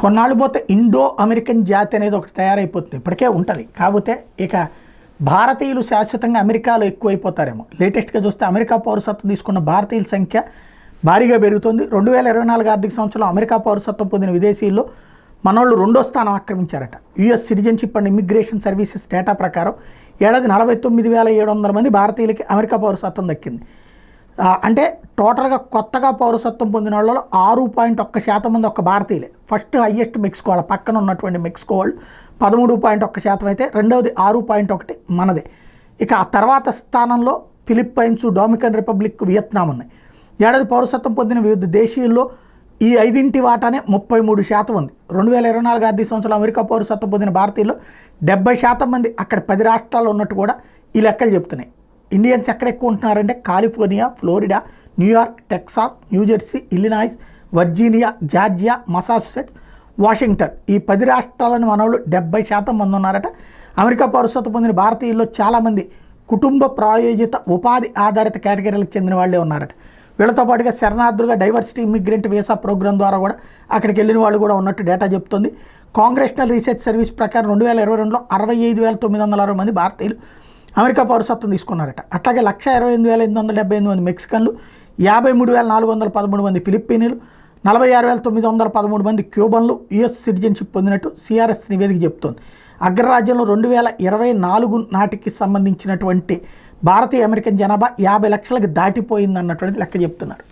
కొన్నాళ్ళు పోతే Indo American జాతి అనేది ఒకటి తయారైపోతుంది. ఇప్పటికే ఉంటుంది. కాకపోతే ఇక భారతీయులు శాశ్వతంగా అమెరికాలో ఎక్కువైపోతారేమో. లేటెస్ట్గా చూస్తే అమెరికా పౌరసత్వం తీసుకున్న భారతీయుల సంఖ్య భారీగా పెరుగుతుంది. 2024 ఆర్థిక సంవత్సరంలో అమెరికా పౌరసత్వం పొందిన విదేశీయుల్లో మనోళ్ళు 2వ స్థానం ఆక్రమించారట. US citizenship and immigration services data ప్రకారం ఏడాది 49,700 మంది భారతీయులకి అమెరికా పౌరసత్వం దక్కింది. అంటే టోటల్గా కొత్తగా పౌరసత్వం పొందిన వాళ్ళలో 6.1% మంది ఒక్క భారతీయులే. ఫస్ట్ హయ్యెస్ట్ మెక్సికో, వాళ్ళ పక్కన ఉన్నటువంటి మెక్సికో వాళ్ళు 13.1% అయితే రెండవది 6.1 మనదే. ఇక ఆ తర్వాత స్థానంలో ఫిలిప్పైన్స్, డొమినికన్ రిపబ్లిక్, వియత్నాం ఉన్నాయి. ఏడాది పౌరసత్వం పొందిన వివిధ దేశీయుల్లో ఈ 5 వాటానే 33% ఉంది. 2024 ఆర్థిక సంవత్సరంలో అమెరికా పౌరసత్వం పొందిన భారతీయుల్లో 70% మంది అక్కడ 10 రాష్ట్రాల్లో ఉన్నట్టు కూడా ఈ లెక్కలు చెప్తున్నాయి. ఇండియన్స్ ఎక్కడ ఎక్కువ ఉంటున్నారంటే California, Florida, New York, Texas, New Jersey, Illinois, Virginia, Georgia, Massachusetts, Washington, ఈ 10 రాష్ట్రాలను మనోళ్ళు 70% మంది ఉన్నారట. అమెరికా పౌరసత్వం పొందిన భారతీయుల్లో చాలామంది కుటుంబ ప్రాయోజిత ఉపాధి ఆధారిత కేటగిరీలకు చెందిన వాళ్ళే ఉన్నారట. వీళ్ళతో పాటుగా శరణార్థులుగా డైవర్సిటీ ఇమిగ్రెంట్ వీసా ప్రోగ్రాం ద్వారా కూడా అక్కడికి వెళ్ళిన వాళ్ళు కూడా ఉన్నట్టు డేటా చెప్తుంది. కాంగ్రెషనల్ రీసెర్చ్ సర్వీస్ ప్రకారం 2022లో 65,960 మంది భారతీయులు అమెరికా పౌరసత్వం తీసుకున్నారట. అట్లాగే 128,878 మంది మెక్సికన్లు, 53,413 మంది ఫిలిప్పీనీలు, 46,913 మంది క్యూబన్లు యుఎస్ సిటిజన్షిప్ పొందినట్టు సిఆర్ఎస్ నివేదిక చెబుతోంది. అగ్రరాజ్యంలో 2024 నాటికి సంబంధించినటువంటి భారతీయ అమెరికన్ జనాభా 50 లక్షలకు దాటిపోయిందన్నటువంటిది లెక్క చెప్తున్నారు.